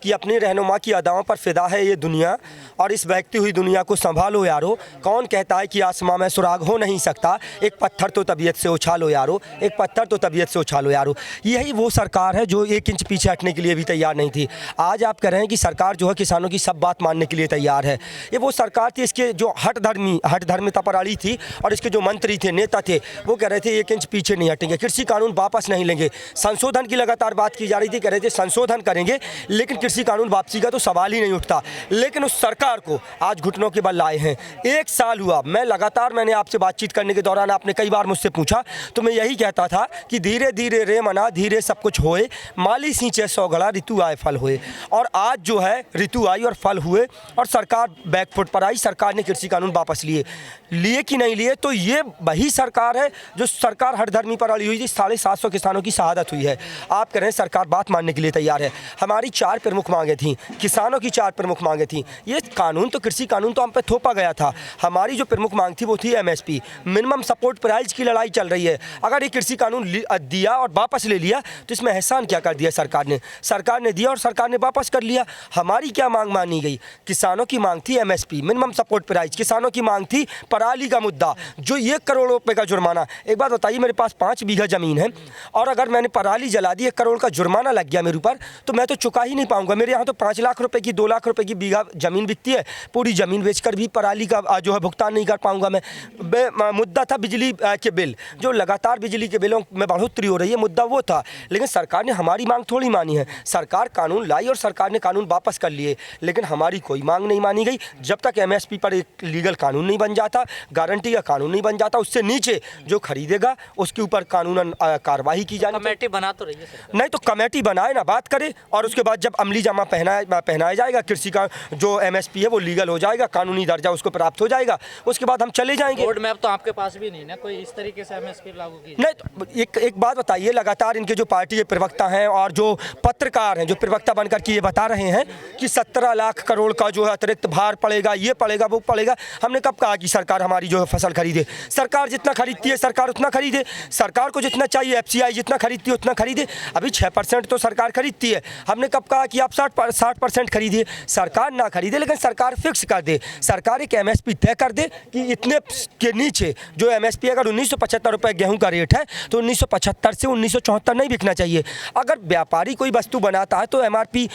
कि अपनी रहनुमा की अदाओं पर फिदा है ये दुनिया और इस बहती हुई दुनिया को संभालो यारो। कौन कहता है कि आसमां में सुराग हो नहीं सकता, एक पत्थर तो तबीयत से उछालो यारो, एक पत्थर तो तबीयत से उछालो यारो। यही वो सरकार है जो 1 इंच पीछे हटने के लिए भी तैयार नहीं थी। आज आप कह रहे हैं कि सरकार जो है किसानों की सब बात मानने के लिए तैयार है। ये वो सरकार थी, इसके जो हठधर्मिता पर अड़ी थी और इसके जो मंत्री थे, नेता थे, वो कह रहे थे 1 इंच पीछे नहीं हटेंगे, कृषि कानून वापस नहीं लेंगे। संशोधन की लगातार बात की जा रही थी, कह रहे थे संशोधन करेंगे लेकिन कृषि कानून वापसी का तो सवाल ही नहीं उठता। लेकिन उस सरकार को आज घुटनों के बल लाए हैं। 1 साल हुआ, मैंने आपसे बातचीत करने के दौरान आपने कई बार मुझसे पूछा तो मैं यही कहता था कि धीरे धीरे रे मना धीरे सब कुछ होए, माली सींचे 100 घड़ा ऋतु आए फल हुए। और आज जो है ऋतु आई और फल हुए और सरकार बैकफुट पर आई। सरकार ने कृषि कानून वापस लिए कि नहीं लिए, तो ये वही सरकार है जो सरकार हठधर्मी पर अड़ी हुई थी। 750 किसानों की शहादत हुई है। आप कह रहे हैं सरकार बात मानने के लिए तैयार है। हमारी 4 प्रमुख मांगे थी, किसानों की 4 प्रमुख मांगे थी। ये कानून तो कृषि कानून तो हम पे थोपा गया था। हमारी जो प्रमुख मांग थी वो थी MSP, मिनिमम सपोर्ट प्राइस की लड़ाई चल रही है। अगर ये कृषि कानून दिया और वापस ले लिया तो इसमें एहसान क्या कर दिया सरकार ने? सरकार ने दिया और सरकार ने वापस कर लिया। हमारी क्या मांग मानी गई? किसानों की मांग थी MSP, मिनिमम सपोर्ट प्राइस। किसानों की मांग थी पराली का मुद्दा, जो 1 करोड़ रुपए का जुर्माना। एक बात बताइए, मेरे पास 5 बीघा जमीन है और अगर मैंने पराली जला दी, 1 करोड़ का जुर्माना लग गया मेरे ऊपर, तो मैं तो चुका ही नहीं पाऊंगा। मेरे यहाँ तो 5 लाख रुपए की, 2 लाख रुपए की बीघा जमीन बिकती है। पूरी जमीन बेचकर भी पराली का जो है भुगतान नहीं कर पाऊंगा मैं। मुद्दा था बिजली के बिल, जो लगातार बिजली के बिलों में बढ़ोतरी हो रही है, मुद्दा वो था। लेकिन सरकार ने हमारी मांग थोड़ी मानी है। सरकार कानून लाई और सरकार ने कानून वापस कर लिए, लेकिन हमारी कोई मांग नहीं मानी गई। जब तक MSP पर एक लीगल कानून नहीं बन जाता, गारंटी का कानून नहीं बन जाता, उससे नीचे जो खरीदेगा उसके ऊपर कानूनन कार्रवाई की जानी। कमेटी बना तो रही है सरकार। नहीं तो कमेटी बनाए ना, बात करे और उसके बाद जब अमली जामा पहनाया जाएगा, कृषि का जो MSP है वो लीगल हो जाएगा, कानूनी दर्जा उसको प्राप्त हो जाएगा, उसके बाद हम चले जाएंगे। रोड मैप तो आपके पास भी नहीं ना, कोई इस तरीके से MSP लागू की? नहीं तो एक बात बताइए, लगातार इनके जो पार्टी के प्रवक्ता हैं और जो पत्रकार हैं, जो प्रवक्ता बनकर के ये बता रहे हैं कि 17 लाख करोड़ का जो है अतिरिक्त भार पड़ेगा, ये पड़ेगा वो पड़ेगा। हमने कब कहा कि सरकार हमारी जो है फसल खरीदे? सरकार जितना खरीदती है सरकार उतना खरीदे। सरकार को जितना चाहिए FCI जितना खरीदती है उतना खरीदे। अभी 6% तो सरकार खरीदती है। हमने कब कहा कि आप 60% खरीदिए? सरकार ना खरीदे, लेकिन सरकार फिक्स कर दे। सरकार एक MSP तय कर दे कि इतने के नीचे जो MSP, अगर 1975 रुपये गेहूं का रेट है तो 1975 से 1974 नहीं बिकना चाहिए। अगर व्यापारी कोई वस्तु बनाता है तो MRP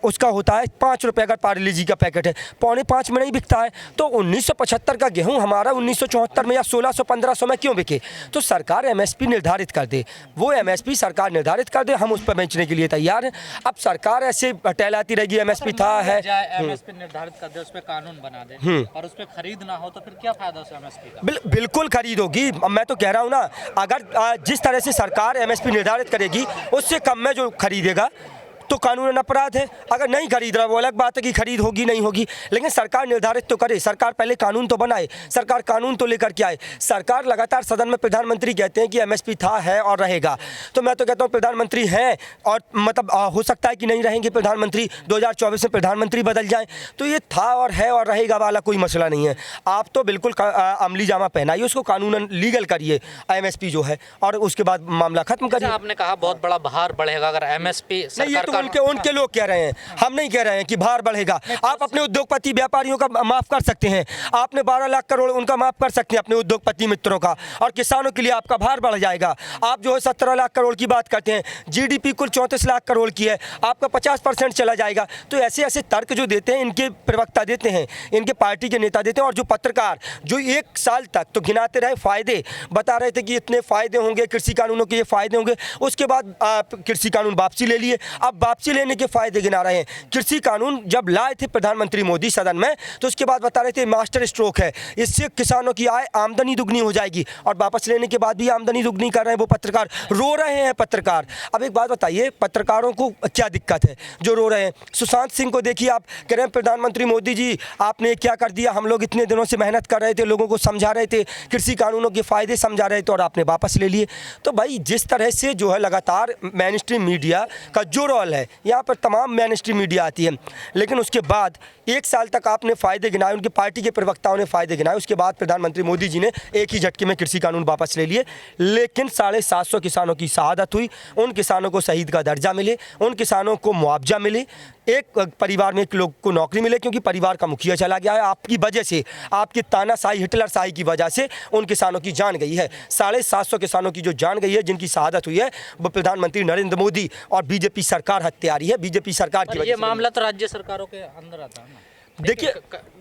उसका होता है 5 रुपये। अगर पार्ले जी का पैकेट है 4.25 में नहीं बिकता है, तो 1975 का गेहूं हमारा 1974 में या 1600-1500 में क्यों बिके? तो सरकार MSP निर्धारित कर दे, वो MSP सरकार निर्धारित कर दे, हम उस पर बेचने के लिए तैयार हैं। अब सरकार ऐसे टहलाती रहेगी, MSP था है, MSP निर्धारित कर दे, उस पर कानून बना दे और उस पर खरीद ना हो तो फिर क्या फायदा उस MSP का? बिल्कुल खरीद होगी। मैं तो कह रहा हूँ ना, अगर जिस तरह से सरकार MSP निर्धारित करेगी उससे कम में जो खरीदेगा तो कानूनन अपराध है। अगर नहीं खरीद रहा वो अलग बात है कि खरीद होगी नहीं होगी, लेकिन सरकार निर्धारित तो करे। सरकार पहले कानून तो बनाए, सरकार कानून तो लेकर के आए। सरकार लगातार सदन में प्रधानमंत्री कहते हैं कि MSP था, है और रहेगा। तो मैं तो कहता हूँ प्रधानमंत्री हैं और मतलब हो सकता है कि नहीं रहेंगे प्रधानमंत्री, 2024 में प्रधानमंत्री बदल जाए, तो ये था और है और रहेगा वाला कोई मसला नहीं है। आप तो बिल्कुल अमली जामा पहनाइए, उसको कानूनन लीगल करिए MSP जो है, और उसके बाद मामला खत्म करिए। आपने कहा बहुत बड़ा भार बढ़ेगा अगर MSP सरकार उनके लोग कह रहे हैं, हम नहीं कह रहे हैं कि भार बढ़ेगा। आप अपने उद्योगपति व्यापारियों का माफ कर सकते हैं, आपने 12 लाख करोड़ उनका माफ कर सकते हैं अपने उद्योगपति मित्रों का, और किसानों के लिए आपका भार बढ़ जाएगा। आप जो है 17 लाख करोड़ की बात करते हैं, GDP कुल 34 लाख करोड़ की है, आपका 50% चला जाएगा। तो ऐसे ऐसे तर्क जो देते हैं इनके प्रवक्ता देते हैं, इनके पार्टी के नेता देते हैं, और जो पत्रकार जो 1 साल तक तो गिनाते रहे फायदे, बता रहे थे कि इतने फायदे होंगे कृषि कानूनों के, ये फायदे होंगे, उसके बाद कृषि कानून वापसी ले लिए। अब वापसी लेने के फायदे गिना रहे हैं। कृषि कानून जब लाए थे प्रधानमंत्री मोदी सदन में, तो उसके बाद बता रहे थे मास्टर स्ट्रोक है, इससे किसानों की आमदनी दुगनी हो जाएगी, और वापस लेने के बाद भी आमदनी दुगनी कर रहे हैं वो पत्रकार, रो रहे हैं पत्रकार। अब एक बात बताइए, पत्रकारों को क्या दिक्कत है जो रो रहे हैं? सुशांत सिंह को देखिए, आप कह रहे हैं प्रधानमंत्री मोदी जी आपने क्या कर दिया, हम लोग इतने दिनों से मेहनत कर रहे थे, लोगों को समझा रहे थे, कृषि कानूनों के फायदे समझा रहे थे, और आपने वापस ले लिए। तो भाई जिस तरह से जो है लगातार मेन स्ट्रीम मीडिया का जो रोल है, यहाँ पर तमाम मेन स्ट्रीम मीडिया आती है, लेकिन उसके बाद 1 साल तक आपने फ़ायदे गिनाए, उनकी पार्टी के प्रवक्ताओं ने फ़ायदे गिनाए, उसके बाद प्रधानमंत्री मोदी जी ने एक ही झटके में कृषि कानून वापस ले लिए। लेकिन 750 किसानों की शहादत हुई, उन किसानों को शहीद का दर्जा मिले, उन किसानों को मुआवजा मिले, एक परिवार में एक लोग को नौकरी मिले, क्योंकि परिवार का मुखिया चला गया है। आपकी वजह से, आपकी तानाशाही, हिटलरशाही की वजह से उन किसानों की जान गई है। 750 किसानों की जो जान गई है, जिनकी शहादत हुई है, वो प्रधानमंत्री नरेंद्र मोदी और बीजेपी सरकार हत्यारी है। बीजेपी सरकार की वजह ये से मामला तो राज्य सरकारों के अंदर आता है ना। देखिए,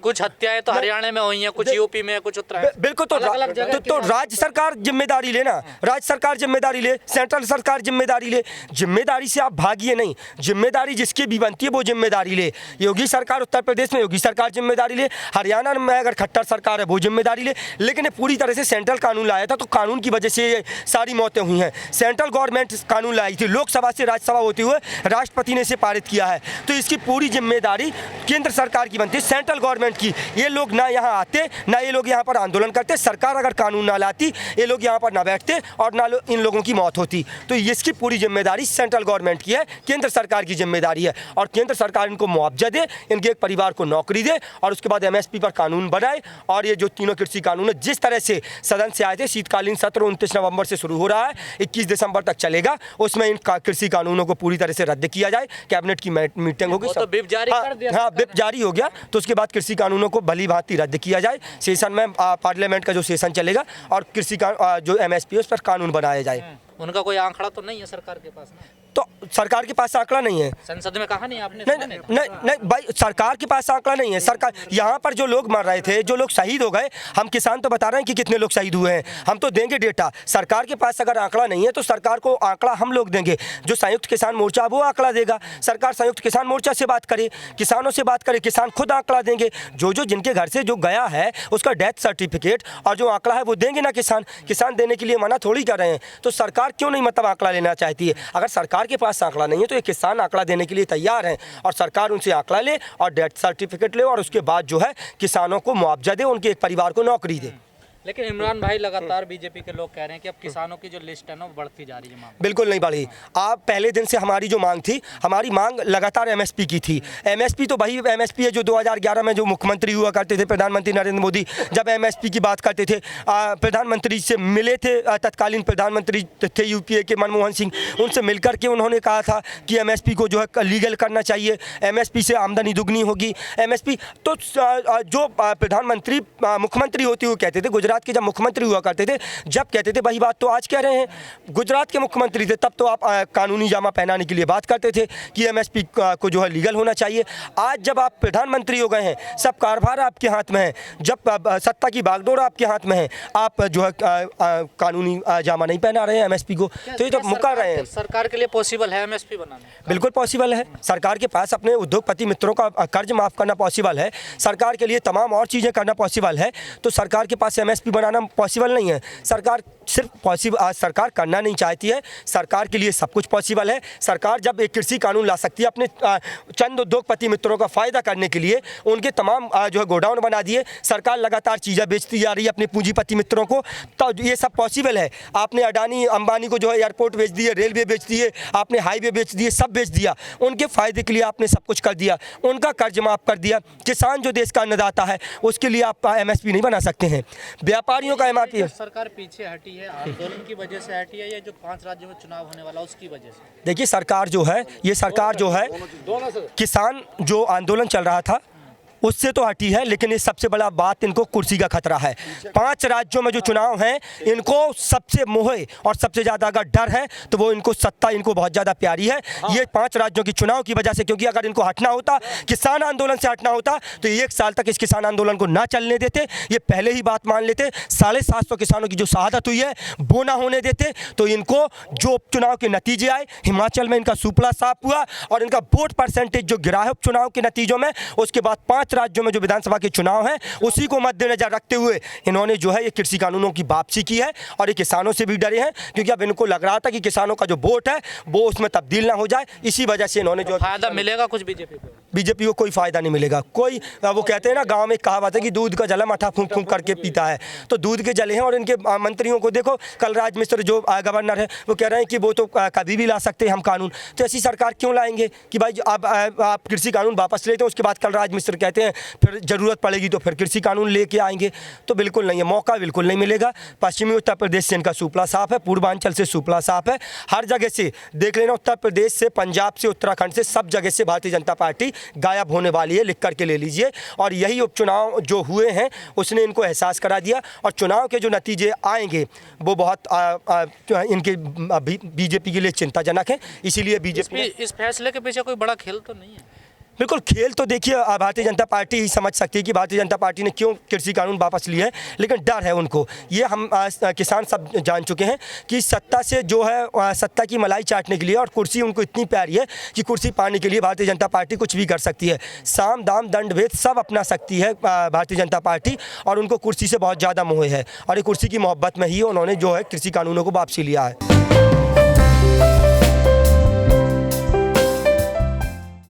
कुछ हत्याएं तो हरियाणा में हुई हैं, कुछ यूपी में, कुछ उत्तराखंड। बिल्कुल, तो राज्य सरकार जिम्मेदारी ले ना, राज्य सरकार जिम्मेदारी ले, सेंट्रल सरकार जिम्मेदारी ले। जिम्मेदारी से आप भागिए नहीं, जिम्मेदारी जिसकी भी बनती है वो जिम्मेदारी ले। योगी सरकार उत्तर प्रदेश में, योगी सरकार जिम्मेदारी ले। हरियाणा में अगर खट्टर सरकार है वो जिम्मेदारी ले। लेकिन ये पूरी तरह से सेंट्रल कानून लाया था, तो कानून की वजह से ये सारी मौतें हुई हैं। सेंट्रल गवर्नमेंट कानून लाई थी, लोकसभा से राज्यसभा होते हुए राष्ट्रपति ने इसे पारित किया है, तो इसकी पूरी जिम्मेदारी केंद्र सरकार की बनती है, सेंट्रल गवर्नमेंट की। ये लोग ना यहाँ आते, ना ये लोग यहाँ पर आंदोलन करते। सरकार अगर कानून ना लाती, ये लोग यहाँ पर ना बैठते और ना इन लोगों की मौत होती। तो इसकी पूरी जिम्मेदारी सेंट्रल गवर्नमेंट की है, केंद्र सरकार की जिम्मेदारी है। और केंद्र सरकार इनको मुआवजा दे, इनके एक परिवार को नौकरी दे, और उसके बाद MSP पर कानून बनाए। और ये जो तीनों कृषि कानून है, जिस तरह से सदन से आए थे, शीतकालीन सत्र 29 नवंबर से शुरू हो रहा है, 21 दिसंबर तक चलेगा, उसमें इन कृषि कानूनों को पूरी तरह से रद्द किया जाए। कैबिनेट की मीटिंग होगी, तो विप जारी कर दिया। हाँ, विप जारी हो गया, तो उसके बाद कृषि कानूनों को भली भांति रद्द किया जाए। सेशन में पार्लियामेंट का जो सेशन चलेगा, और कृषि का जो MSP है उस पर कानून बनाया जाए। उनका कोई आंकड़ा तो नहीं है सरकार के पास ना? तो सरकार के पास आंकड़ा नहीं है। संसद में कहा नहीं आपने? नहीं भाई, सरकार के पास आंकड़ा नहीं है। सरकार, यहाँ पर जो लोग मर रहे थे, जो लोग शहीद हो गए, हम किसान तो बता रहे हैं कि कितने लोग शहीद हुए हैं, हम तो देंगे डेटा। सरकार के पास अगर आंकड़ा नहीं है, तो सरकार को आंकड़ा हम लोग देंगे। जो संयुक्त किसान मोर्चा वो आंकड़ा देगा। सरकार संयुक्त किसान मोर्चा से बात करे, किसानों से बात करे, किसान खुद आंकड़ा देंगे। जो जिनके घर से जो गया है उसका डेथ सर्टिफिकेट और जो आंकड़ा है वो देंगे ना किसान। किसान देने के लिए मना थोड़ी कर रहे हैं। तो सरकार क्यों नहीं मतलब आंकड़ा लेना चाहती है? अगर सरकार के पास आंकड़ा नहीं है, तो ये किसान आंकड़ा देने के लिए तैयार हैं, और सरकार उनसे आंकड़ा ले और डेथ सर्टिफिकेट ले, और उसके बाद जो है किसानों को मुआवजा दे, उनके एक परिवार को नौकरी दे। लेकिन इमरान भाई, लगातार बीजेपी के लोग कह रहे हैं कि अब किसानों की जो लिस्ट है ना वो बढ़ती जा रही है। बिल्कुल नहीं बढ़ी। आप पहले दिन से हमारी जो मांग थी, हमारी मांग लगातार MSP की थी। MSP तो वही MSP है जो 2011 में जो मुख्यमंत्री हुआ करते थे, प्रधानमंत्री नरेंद्र मोदी, जब MSP की बात करते थे, प्रधानमंत्री से मिले थे, तत्कालीन प्रधानमंत्री थे UPA के मनमोहन सिंह, उनसे मिलकर के उन्होंने कहा था कि MSP को जो है लीगल करना चाहिए, MSP से आमदनी दुगनी होगी। MSP तो जो प्रधानमंत्री मुख्यमंत्री होते हुए कहते थे, गुजरात के जब मुख्यमंत्री हुआ करते थे, जब कहते थे वही बात तो आज कह रहे हैं। गुजरात के मुख्यमंत्री थे तब तो आप कानूनी जामा पहनाने के लिए बात करते थे कि MSP को जो है लीगल होना चाहिए। आज जब आप प्रधानमंत्री हो गए हैं, सब कारभार आपके हाथ में है, जब सत्ता की बागडोर आपके हाथ में है, आप जो है कानूनी जामा नहीं पहना रहे हैं MSP को, तो ये तो मुकर रहे हैं। सरकार के लिए पॉसिबल है MSP बनाना? बिल्कुल पॉसिबल है। सरकार के पास अपने उद्योगपति मित्रों का कर्ज माफ़ करना पॉसिबल है, सरकार के लिए तमाम और चीज़ें करना पॉसिबल है। तो सरकार के पास MSP बनाना पॉसिबल नहीं है। सरकार सिर्फ पॉसिबल, सरकार करना नहीं चाहती है, सरकार के लिए सब कुछ पॉसिबल है। सरकार जब एक कृषि कानून ला सकती है अपने चंद उद्योगपति मित्रों का फ़ायदा करने के लिए, उनके तमाम जो है गोडाउन बना दिए, सरकार लगातार चीज़ें बेचती जा रही है अपने पूंजीपति मित्रों को, तो ये सब पॉसिबल है। आपने अडानी अंबानी को जो है एयरपोर्ट बेच दिए, रेलवे बेच दिए, आपने हाईवे बेच दिए, सब बेच दिया, उनके फ़ायदे के लिए आपने सब कुछ कर दिया, उनका कर्ज माफ़ कर दिया। किसान जो देश का अन्नदाता है उसके लिए आप MSP नहीं बना सकते हैं। व्यापारियों का MRP है। सरकार पीछे हटी है, आंदोलन की वजह से हटी है, या जो 5 राज्यों में चुनाव होने वाला उसकी वजह से? देखिए, सरकार जो है, ये सरकार जो है, किसान जो आंदोलन चल रहा था उससे तो हटी है, लेकिन ये सबसे बड़ा बात, इनको कुर्सी का खतरा है। 5 राज्यों में जो चुनाव हैं, इनको सबसे मोह और सबसे ज़्यादा अगर डर है तो वो इनको सत्ता इनको बहुत ज़्यादा प्यारी है। ये 5 राज्यों की चुनाव की वजह से, क्योंकि अगर इनको हटना होता, किसान आंदोलन से हटना होता, तो 1 साल तक इस किसान आंदोलन को ना चलने देते, ये पहले ही बात मान लेते। 750 किसानों की जो शहादत हुई है वो ना होने देते, तो इनको जो उपचुनाव के नतीजे आए, हिमाचल में इनका सुपड़ा साफ हुआ और इनका वोट परसेंटेज जो गिरा है उपचुनाव के नतीजों में, उसके बाद 5 राज्यों में जो विधानसभा के चुनाव हैं उसी को मद्देनजर रखते हुए इन्होंने जो है ये कृषि कानूनों की वापसी की है। और ये किसानों से भी डरे हैं, क्योंकि अब इनको लग रहा था कि किसानों का जो वोट है वो उसमें तब्दील ना हो जाए, इसी वजह से इन्होंने जो फायदा मिलेगा कुछ बीजेपी को। बीजेपी को कोई फ़ायदा नहीं मिलेगा। कोई वो कहते हैं ना, गांव में एक कहावत है कि दूध का जला मठा फूंक फूंक करके पीता है, तो दूध के जले हैं। और इनके मंत्रियों को देखो, कलराज मिश्र जो गवर्नर है वो कह रहे हैं कि वो तो कभी भी ला सकते हैं हम कानून। तो ऐसी सरकार क्यों लाएंगे कि भाई आप कृषि कानून वापस लेते हैं, उसके बाद कलराज मिश्र कहते हैं फिर ज़रूरत पड़ेगी तो फिर कृषि कानून लेके आएंगे। तो बिल्कुल नहीं है, मौका बिल्कुल नहीं मिलेगा। पश्चिमी उत्तर प्रदेश से इनका सुपला साफ है, पूर्वांचल से सुपला साफ है, हर जगह से देख लेना, उत्तर प्रदेश से, पंजाब से, उत्तराखंड से, सब जगह से भारतीय जनता पार्टी गायब होने वाली है। लिख करके ले लीजिए। और यही उपचुनाव जो हुए हैं उसने इनको एहसास करा दिया, और चुनाव के जो नतीजे आएंगे वो बहुत इनके बीजेपी के लिए चिंताजनक है। इसीलिए बीजेपी इस फैसले के पीछे कोई बड़ा खेल तो नहीं है? बिल्कुल खेल तो देखिए भारतीय जनता पार्टी ही समझ सकती है कि भारतीय जनता पार्टी ने क्यों कृषि कानून वापस लिए हैं, लेकिन डर है उनको। ये हम किसान सब जान चुके हैं कि सत्ता से जो है, सत्ता की मलाई चाटने के लिए, और कुर्सी उनको इतनी प्यारी है कि कुर्सी पाने के लिए भारतीय जनता पार्टी कुछ भी कर सकती है। साम दाम दंड भेद सब अपना सकती है भारतीय जनता पार्टी, और उनको कुर्सी से बहुत ज़्यादा मोह है, और ये कुर्सी की मोहब्बत में ही उन्होंने जो है कृषि कानूनों को वापसी लिया है।